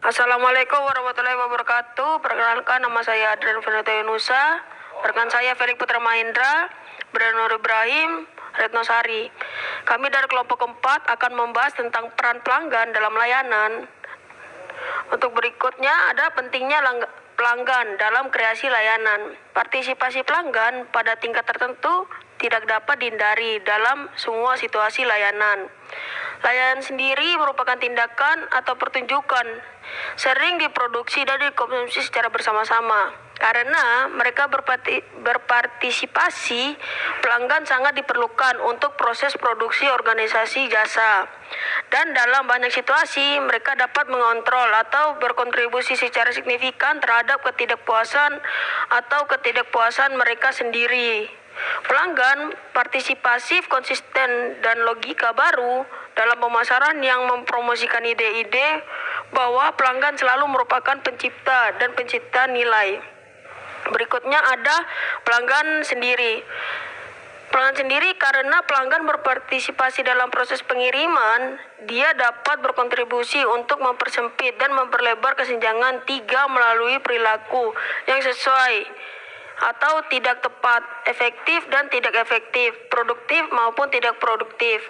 Assalamualaikum warahmatullahi wabarakatuh. Perkenalkan, nama saya Adrian Fernando Yunusa. Rekan saya Felix Putra Mahendra, Nur Ibrahim, Retno Sari. Kami dari kelompok 4 akan membahas tentang peran pelanggan dalam layanan. Untuk berikutnya ada pentingnya pelanggan dalam kreasi layanan. Partisipasi pelanggan pada tingkat tertentu tidak dapat dihindari dalam semua situasi layanan. Layanan sendiri merupakan tindakan atau pertunjukan sering diproduksi dan dikonsumsi secara bersama-sama. Karena mereka berpartisipasi, pelanggan sangat diperlukan untuk proses produksi organisasi jasa. Dan dalam banyak situasi, mereka dapat mengontrol atau berkontribusi secara signifikan terhadap ketidakpuasan mereka sendiri. Pelanggan partisipasif, konsisten, dan logika baru dalam pemasaran yang mempromosikan ide-ide bahwa pelanggan selalu merupakan pencipta dan pencipta nilai. Berikutnya ada pelanggan sendiri. Pelanggan sendiri karena pelanggan berpartisipasi dalam proses pengiriman, dia dapat berkontribusi untuk mempersempit dan memperlebar kesenjangan tiga melalui perilaku yang sesuai atau tidak tepat, efektif dan tidak efektif, produktif maupun tidak produktif.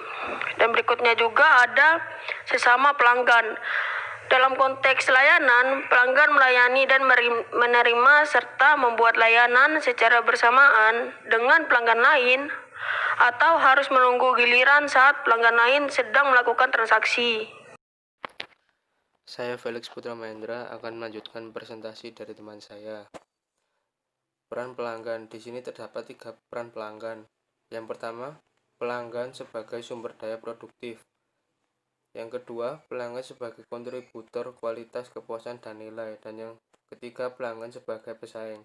Dan berikutnya juga ada sesama pelanggan. Dalam konteks layanan, pelanggan melayani dan menerima serta membuat layanan secara bersamaan dengan pelanggan lain atau harus menunggu giliran saat pelanggan lain sedang melakukan transaksi. Saya Felix Putra Mahendra akan melanjutkan presentasi dari teman saya. Peran pelanggan. Di sini terdapat 3 peran pelanggan. Yang pertama, pelanggan sebagai sumber daya produktif. Yang kedua, pelanggan sebagai kontributor kualitas, kepuasan, dan nilai. Dan yang ketiga, pelanggan sebagai pesaing.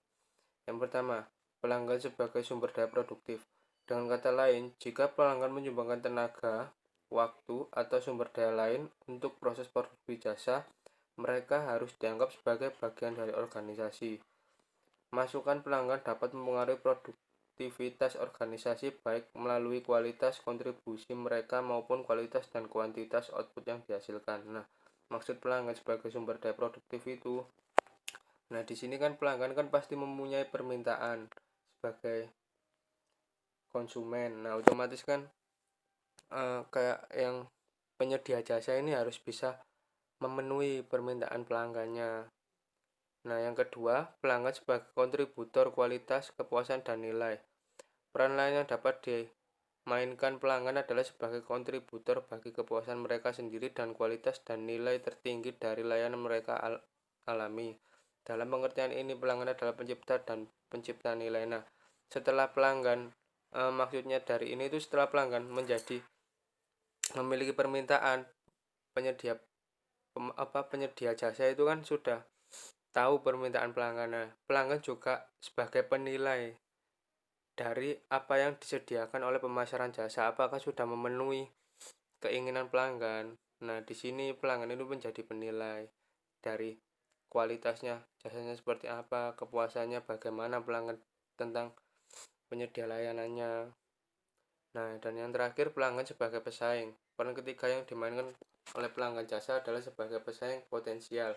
Yang pertama, pelanggan sebagai sumber daya produktif. Dengan kata lain, jika pelanggan menyumbangkan tenaga, waktu, atau sumber daya lain untuk proses produksi jasa, mereka harus dianggap sebagai bagian dari organisasi. Masukan pelanggan dapat mempengaruhi produktivitas organisasi baik melalui kualitas kontribusi mereka maupun kualitas dan kuantitas output yang dihasilkan. Nah, maksud pelanggan sebagai sumber daya produktif itu, nah di sini kan pelanggan kan pasti mempunyai permintaan sebagai konsumen. Nah, otomatis kan kayak yang penyedia jasa ini harus bisa memenuhi permintaan pelanggannya. Nah, yang kedua, pelanggan sebagai kontributor kualitas, kepuasan, dan nilai. Peran lain yang dapat dimainkan pelanggan adalah sebagai kontributor bagi kepuasan mereka sendiri dan kualitas dan nilai tertinggi dari layanan mereka alami. Dalam pengertian ini, pelanggan adalah pencipta dan pencipta nilai. Nah, setelah pelanggan, maksudnya dari ini itu setelah pelanggan memiliki permintaan, penyedia jasa itu kan sudah tahu permintaan pelanggan. Pelanggan juga sebagai penilai dari apa yang disediakan oleh pemasaran jasa, apakah sudah memenuhi keinginan pelanggan. Nah, di sini pelanggan itu menjadi penilai dari kualitasnya, jasanya seperti apa, kepuasannya bagaimana pelanggan tentang penyedia layanannya. Nah, dan yang terakhir, pelanggan sebagai pesaing. Peran ketiga yang dimainkan oleh pelanggan jasa adalah sebagai pesaing potensial.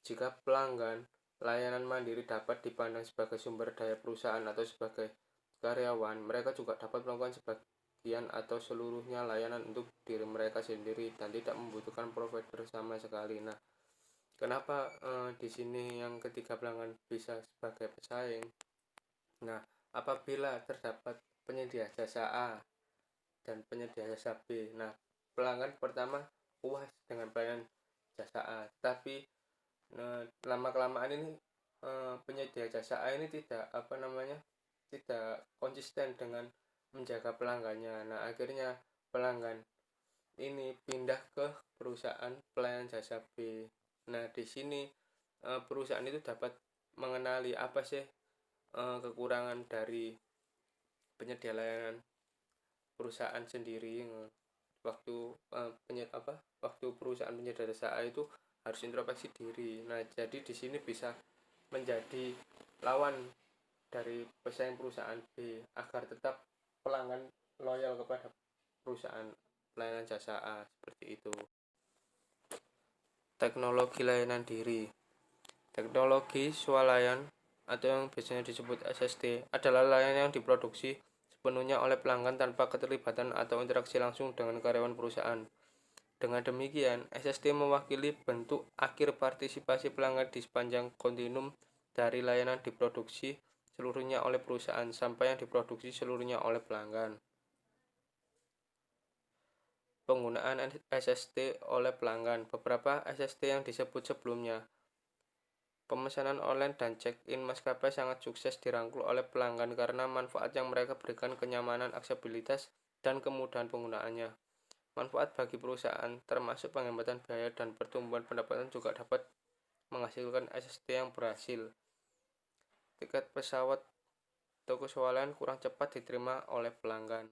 Jika pelanggan layanan mandiri dapat dipandang sebagai sumber daya perusahaan atau sebagai karyawan, mereka juga dapat melakukan sebagian atau seluruhnya layanan untuk diri mereka sendiri dan tidak membutuhkan provider sama sekali. Nah, kenapa di sini yang ketiga pelanggan bisa sebagai pesaing? Nah, apabila terdapat penyedia jasa A dan penyedia jasa B, nah pelanggan pertama puas dengan pelayanan jasa A, tapi lama kelamaan ini penyedia jasa A ini tidak konsisten dengan menjaga pelanggannya. Nah, akhirnya pelanggan ini pindah ke perusahaan pelayanan jasa B. Nah, di sini perusahaan itu dapat mengenali apa sih kekurangan dari penyedia layanan perusahaan sendiri. Waktu perusahaan penyedia jasa A itu harus introspeksi diri. Nah, jadi di sini bisa menjadi lawan dari pesaing perusahaan B agar tetap pelanggan loyal kepada perusahaan pelayanan jasa A, seperti itu. teknologi layanan diri. Teknologi swalayan atau yang biasanya disebut SST adalah layanan yang diproduksi sepenuhnya oleh pelanggan tanpa keterlibatan atau interaksi langsung dengan karyawan perusahaan. Dengan demikian, SST mewakili bentuk akhir partisipasi pelanggan di sepanjang kontinum dari layanan diproduksi seluruhnya oleh perusahaan sampai yang diproduksi seluruhnya oleh pelanggan. Penggunaan SST oleh pelanggan. Beberapa SST yang disebut sebelumnya. Pemesanan online dan check-in maskapai sangat sukses dirangkul oleh pelanggan karena manfaat yang mereka berikan, kenyamanan, aksesibilitas, dan kemudahan penggunaannya. Manfaat bagi perusahaan, termasuk penghematan biaya dan pertumbuhan pendapatan, juga dapat menghasilkan SST yang berhasil. Tiket pesawat toko swalayan kurang cepat diterima oleh pelanggan.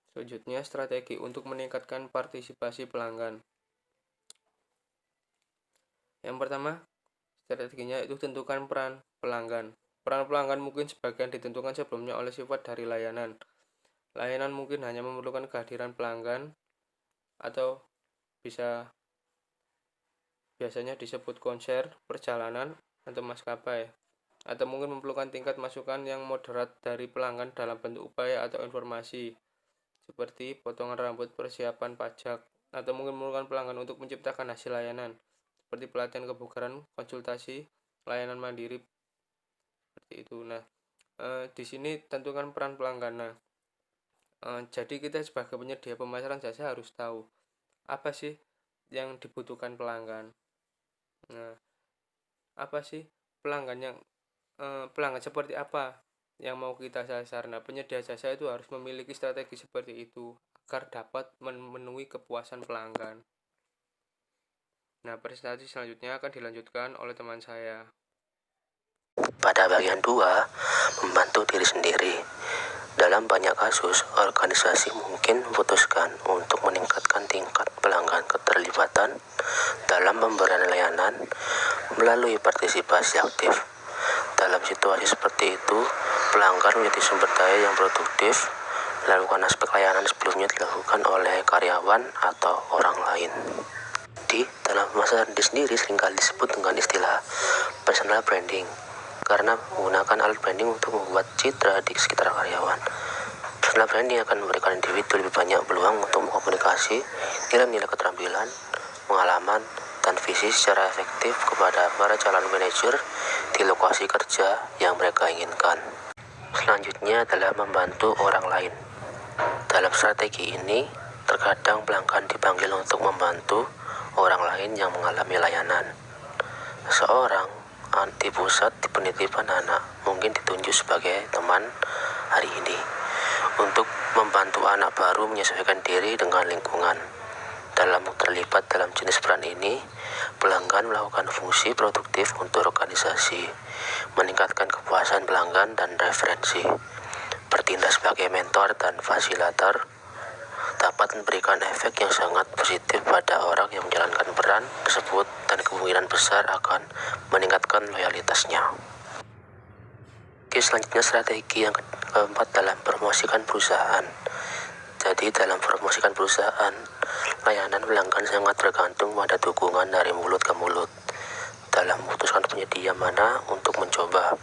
Selanjutnya, strategi untuk meningkatkan partisipasi pelanggan. Yang pertama, strateginya itu tentukan peran pelanggan. Peran pelanggan mungkin sebagian ditentukan sebelumnya oleh sifat dari layanan. Layanan mungkin hanya memerlukan kehadiran pelanggan atau biasanya disebut konser, perjalanan, atau maskapai. Atau mungkin memerlukan tingkat masukan yang moderat dari pelanggan dalam bentuk upaya atau informasi, seperti potongan rambut, persiapan pajak, atau mungkin memerlukan pelanggan untuk menciptakan hasil layanan, seperti pelatihan kebugaran, konsultasi, layanan mandiri, seperti itu. Nah, di sini tentukan peran pelanggan. Nah, jadi kita sebagai penyedia pemasaran jasa harus tahu apa sih yang dibutuhkan pelanggan. Nah, apa sih pelanggan seperti apa yang mau kita sasar. Nah, penyedia jasa itu harus memiliki strategi seperti itu agar dapat memenuhi kepuasan pelanggan. Nah, presentasi selanjutnya akan dilanjutkan oleh teman saya. Pada bagian 2, membantu diri sendiri. Dalam banyak kasus, organisasi mungkin memutuskan untuk meningkatkan tingkat pelanggan keterlibatan dalam pemberian layanan melalui partisipasi aktif. Dalam situasi seperti itu, pelanggan menjadi sumber daya yang produktif melakukan aspek layanan sebelumnya dilakukan oleh karyawan atau orang lain. Di dalam pemasaran diri sendiri seringkali disebut dengan istilah personal branding, karena menggunakan alat branding untuk membuat citra di sekitar karyawan. Personal branding akan memberikan individu lebih banyak peluang untuk mengkomunikasi nilai-nilai keterampilan, pengalaman, dan visi secara efektif kepada para calon manajer di lokasi kerja yang mereka inginkan. Selanjutnya adalah membantu orang lain. Dalam strategi ini, terkadang pelanggan dipanggil untuk membantu orang lain yang mengalami layanan. Seorang di pusat penitipan anak mungkin ditunjuk sebagai teman hari ini untuk membantu anak baru menyesuaikan diri dengan lingkungan. Dalam terlibat dalam jenis peran ini, pelanggan melakukan fungsi produktif untuk organisasi, meningkatkan kepuasan pelanggan dan referensi. Bertindak sebagai mentor dan fasilitator dapat memberikan efek yang sangat positif pada orang yang menjalankan peran tersebut dan kemungkinan besar akan meningkatkan loyalitasnya. Oke, selanjutnya strategi yang keempat dalam promosikan perusahaan. Jadi dalam promosikan perusahaan, layanan pelanggan sangat bergantung pada dukungan dari mulut ke mulut. Dalam memutuskan penyedia mana untuk mencoba,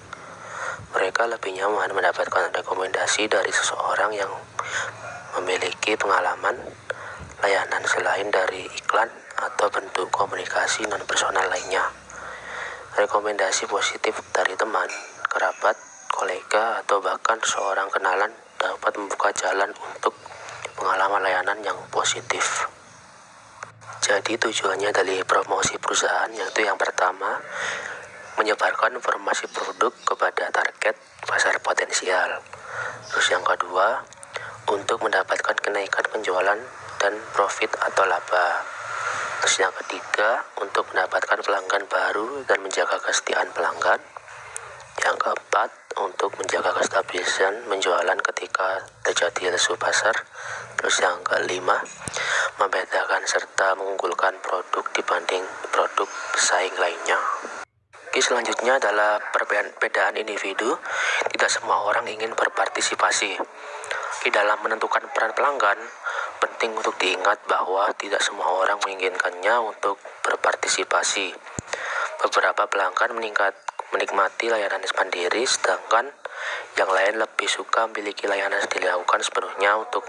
mereka lebih nyaman mendapatkan rekomendasi dari seseorang yang memiliki pengalaman layanan selain dari iklan atau bentuk komunikasi non-personal lainnya. Rekomendasi positif dari teman, kerabat, kolega, atau bahkan seorang kenalan dapat membuka jalan untuk pengalaman layanan yang positif. Jadi tujuannya dari promosi perusahaan yaitu yang pertama, menyebarkan informasi produk kepada target pasar potensial. Terus yang kedua, untuk mendapatkan kenaikan penjualan dan profit atau laba. Terus yang ketiga, untuk mendapatkan pelanggan baru dan menjaga kesetiaan pelanggan. Yang keempat, untuk menjaga kestabilan penjualan ketika terjadi lesu pasar. Terus yang kelima, membedakan serta mengunggulkan produk dibanding produk pesaing lainnya. Oke, selanjutnya adalah perbedaan individu. Tidak semua orang ingin berpartisipasi. Di dalam menentukan peran pelanggan, Penting untuk diingat bahwa tidak semua orang menginginkannya untuk berpartisipasi. Beberapa pelanggan menikmati layanan mandiri, sedangkan yang lain lebih suka memiliki layanan dilakukan sepenuhnya untuk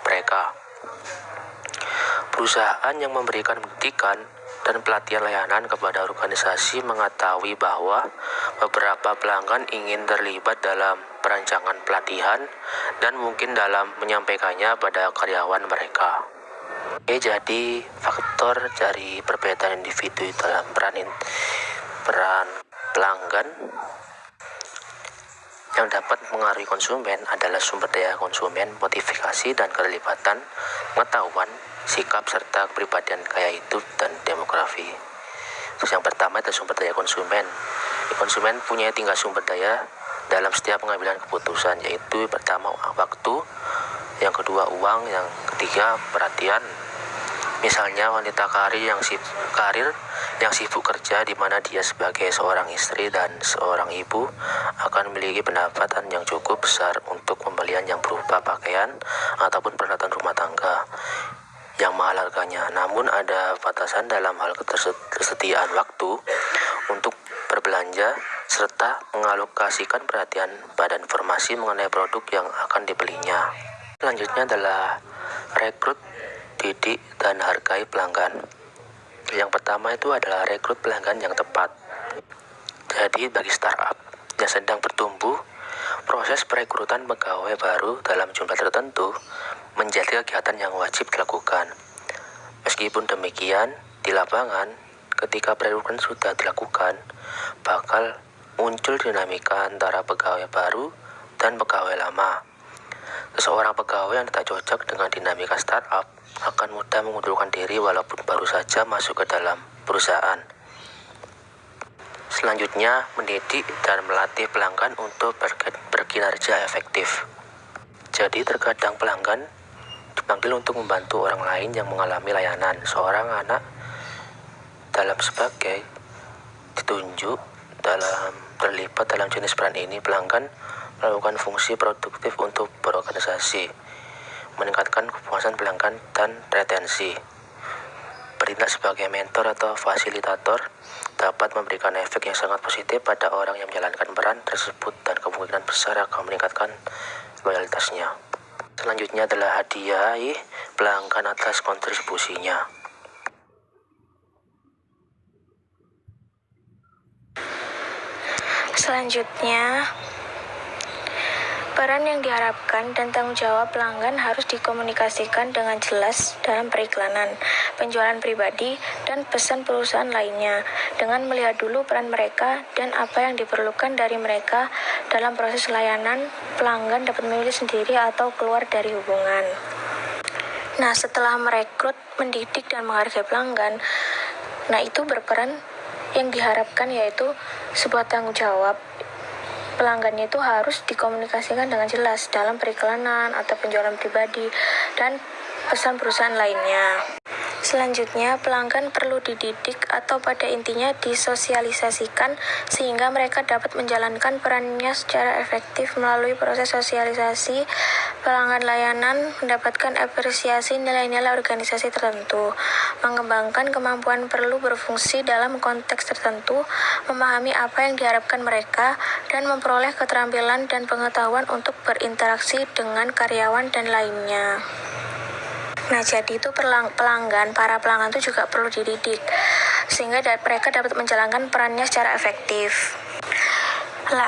mereka. Perusahaan yang memberikan pendidikan dan pelatihan layanan kepada organisasi mengetahui bahwa beberapa pelanggan ingin terlibat dalam perancangan pelatihan dan mungkin dalam menyampaikannya pada karyawan mereka. Jadi faktor dari perbedaan individu dalam peran pelanggan yang dapat mengaruhi konsumen adalah sumber daya konsumen, motivasi dan keterlibatan, pengetahuan, sikap serta kepribadian gaya hidup dan demografi. Terus yang pertama itu sumber daya konsumen. Konsumen punya 3 sumber daya dalam setiap pengambilan keputusan, yaitu pertama waktu, yang kedua uang, yang ketiga perhatian. Misalnya wanita karir yang sibuk kerja, di mana dia sebagai seorang istri dan seorang ibu akan memiliki pendapatan yang cukup besar untuk pembelian yang berupa pakaian ataupun peralatan rumah tangga yang mahal harganya. Namun ada batasan dalam hal ketersediaan waktu untuk berbelanja serta mengalokasikan perhatian pada informasi mengenai produk yang akan dibelinya. Selanjutnya adalah rekrut, didik, dan hargai pelanggan. Yang pertama itu adalah rekrut pelanggan yang tepat. Jadi bagi startup yang sedang bertumbuh, proses perekrutan pegawai baru dalam jumlah tertentu menjadi kegiatan yang wajib dilakukan. Meskipun demikian, di lapangan, ketika perekrutan sudah dilakukan, bakal muncul dinamika antara pegawai baru dan pegawai lama. Seseorang pegawai yang tidak cocok dengan dinamika startup akan mudah mengundurkan diri walaupun baru saja masuk ke dalam perusahaan. Selanjutnya, mendidik dan melatih pelanggan untuk berkinerja efektif. Jadi terkadang pelanggan dipanggil untuk membantu orang lain yang mengalami layanan. Seorang anak sebagai ditunjuk terlibat dalam jenis peran ini. Pelanggan melakukan fungsi produktif untuk berorganisasi, meningkatkan kepuasan pelanggan dan retensi. Bertindak sebagai mentor atau fasilitator dapat memberikan efek yang sangat positif pada orang yang menjalankan peran tersebut dan kemungkinan besar akan meningkatkan loyalitasnya. Selanjutnya adalah hadiahi pelanggan atas kontribusinya. Selanjutnya, peran yang diharapkan dan tanggung jawab pelanggan harus dikomunikasikan dengan jelas dalam periklanan, penjualan pribadi, dan pesan perusahaan lainnya. Dengan melihat dulu peran mereka dan apa yang diperlukan dari mereka dalam proses layanan, pelanggan dapat memilih sendiri atau keluar dari hubungan. Nah, setelah merekrut, mendidik, dan menghargai pelanggan, itu berperan yang diharapkan yaitu sebuah tanggung jawab. Pelanggannya itu harus dikomunikasikan dengan jelas dalam periklanan atau penjualan pribadi dan pesan perusahaan lainnya. Selanjutnya, pelanggan perlu dididik atau pada intinya disosialisasikan sehingga mereka dapat menjalankan perannya secara efektif melalui proses sosialisasi. Pelanggan layanan mendapatkan apresiasi nilai-nilai organisasi tertentu, mengembangkan kemampuan perlu berfungsi dalam konteks tertentu, memahami apa yang diharapkan mereka, dan memperoleh keterampilan dan pengetahuan untuk berinteraksi dengan karyawan dan lainnya. Nah, jadi itu para pelanggan itu juga perlu dididik sehingga mereka dapat menjalankan perannya secara efektif.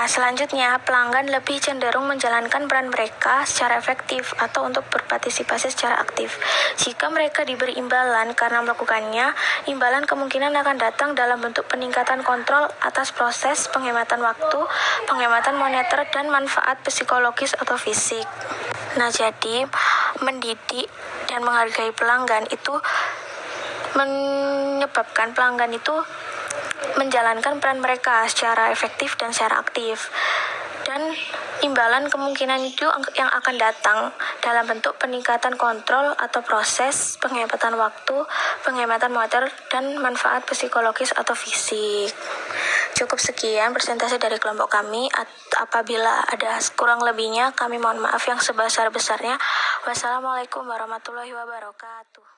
Selanjutnya, pelanggan lebih cenderung menjalankan peran mereka secara efektif atau untuk berpartisipasi secara aktif. Jika mereka diberi imbalan karena melakukannya, imbalan kemungkinan akan datang dalam bentuk peningkatan kontrol atas proses, penghematan waktu, penghematan moneter, dan manfaat psikologis atau fisik. Nah, jadi mendidik dan menghargai pelanggan itu menyebabkan pelanggan itu menjalankan peran mereka secara efektif dan secara aktif. Dan imbalan kemungkinan itu yang akan datang dalam bentuk peningkatan kontrol atau proses, penghematan waktu, penghematan moneter, dan manfaat psikologis atau fisik. Cukup sekian presentasi dari kelompok kami. Apabila ada kurang lebihnya, kami mohon maaf yang sebesar-besarnya. Wassalamualaikum warahmatullahi wabarakatuh.